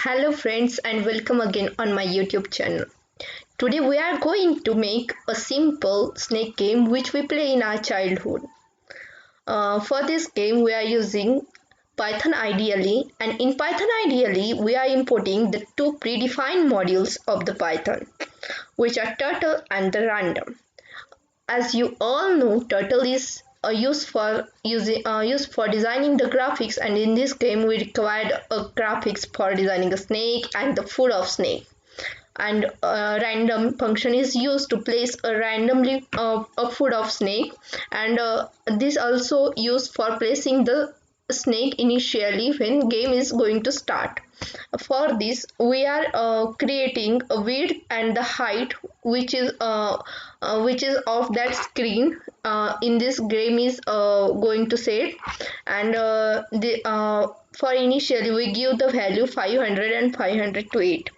Hello friends and welcome again on my YouTube channel. Today we are going to make a simple snake game which we play in our childhood. For this game we are using Python IDLE, and in Python IDLE we are importing the two predefined modules of the Python, which are turtle and the random. As you all know, turtle is used for designing the graphics, and in this game we required a graphics for designing a snake and the food of snake. And random function is used to place a randomly a food of snake, and this also used for placing the snake initially when game is going to start. For this we are creating a width and the height which is of that screen in this game is going to set, and for initially we give the value 500 and 500 to it.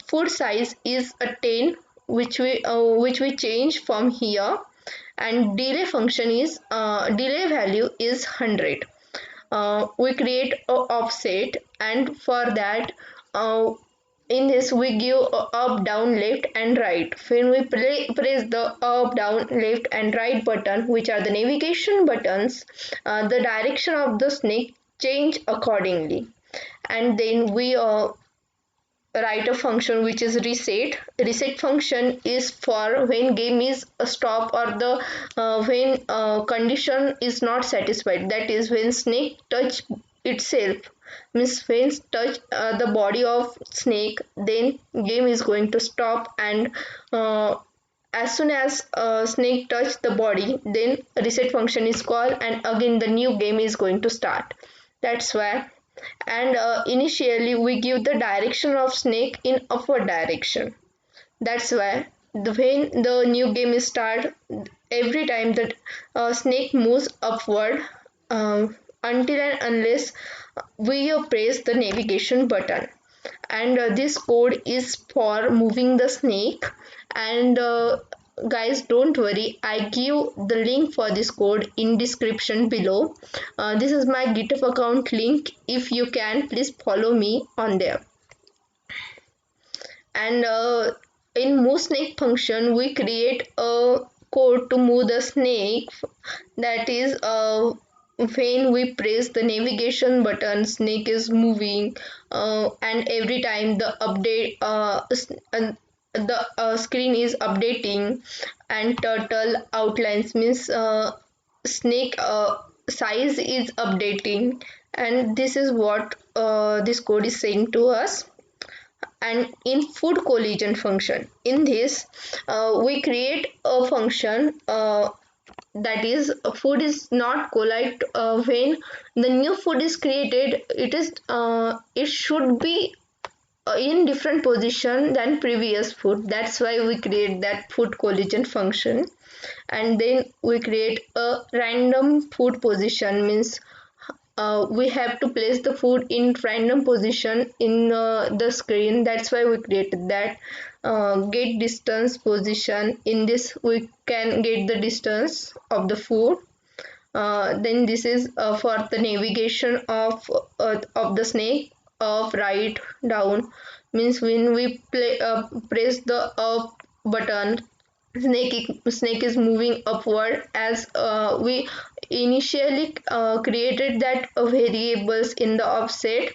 Food size is a 10, which we change from here, and delay function is delay value is 100. We create a offset, and for that in this we give up, down, left and right. When we press the up, down, left and right button, which are the navigation buttons, the direction of the snake change accordingly. And then we write a function which is reset function is for when game is a stop, or the when condition is not satisfied, that is when snake touch itself, means when touch the body of snake, then game is going to stop, and as soon as snake touch the body, then reset function is called, and again the new game is going to start. That's why. And initially we give the direction of snake in upward direction. That's why when the new game is start, every time that snake moves upward, until and unless we press the navigation button. And this code is for moving the snake, and guys, don't worry, I give the link for this code in description below. This is my GitHub account link. If you can, please follow me on there. And in move snake function we create a code to move the snake, that is when we press the navigation button, snake is moving, and every time the update the screen is updating, and turtle outlines, means snake size is updating, and this is what this code is saying to us. And in food collision function, in this we create a function that is food is not collide when the new food is created, it should be in different position than previous food. That's why we create that food collision function. And then we create a random food position, means we have to place the food in random position in the screen. That's why we created that. Get distance position, in this we can get the distance of the food. Then this is for the navigation of the snake, up, right, down, means when we press the up button, snake is moving upward, as we initially created that variables in the offset,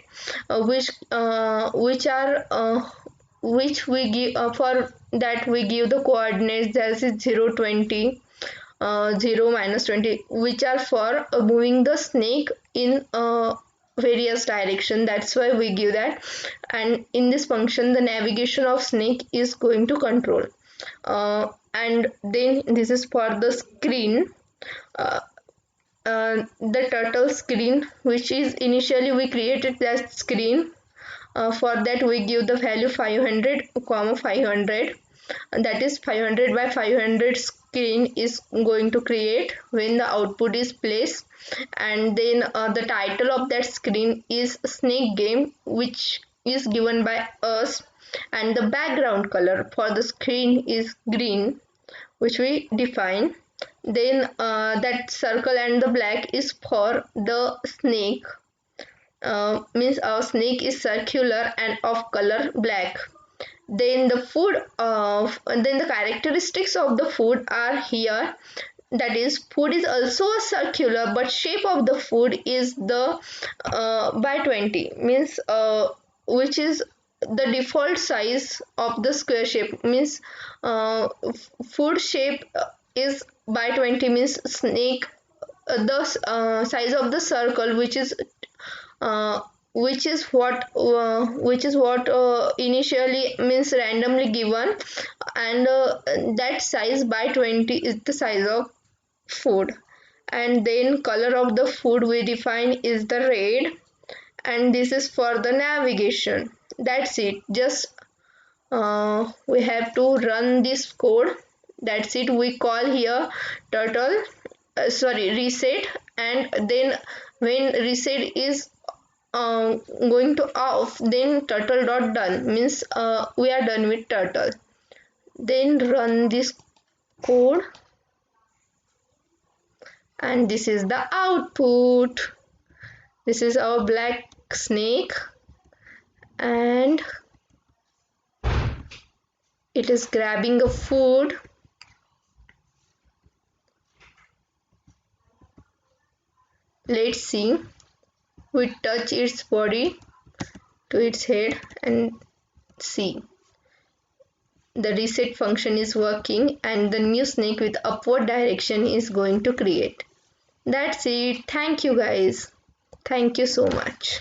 which are which we give for that we give the coordinates as is 0, 20, 0, -20, which are for moving the snake in various direction. That's why we give that. And in this function the navigation of snake is going to control. And then this is for the screen, uh, the turtle screen, which is initially we created that screen. For that we give the value 500 comma 500, and that is 500 by 500 screen is going to create when the output is placed. And then the title of that screen is snake game, which is given by us, and the background color for the screen is green, which we define. Then that circle and the black is for the snake, means our snake is circular and of color black. Then then the characteristics of the food are here. That is, food is also a circular, but shape of the food is the by 20, means which is the default size of the square shape, means food shape is by 20, means snake the size of the circle, uh, which is what initially means randomly given, and that size by 20 is the size of food. And then color of the food we define is the red, and this is for the navigation. That's it. Just we have to run this code. That's it. We call here turtle, sorry, reset, and then when reset is going to off, then turtle dot done, means we are done with turtle. Then run this code, and this is the output. This is our black snake, and it is grabbing a food. Let's see. We touch its body to its head and see. The reset function is working, and the new snake with upward direction is going to create. That's it. Thank you guys. Thank you so much.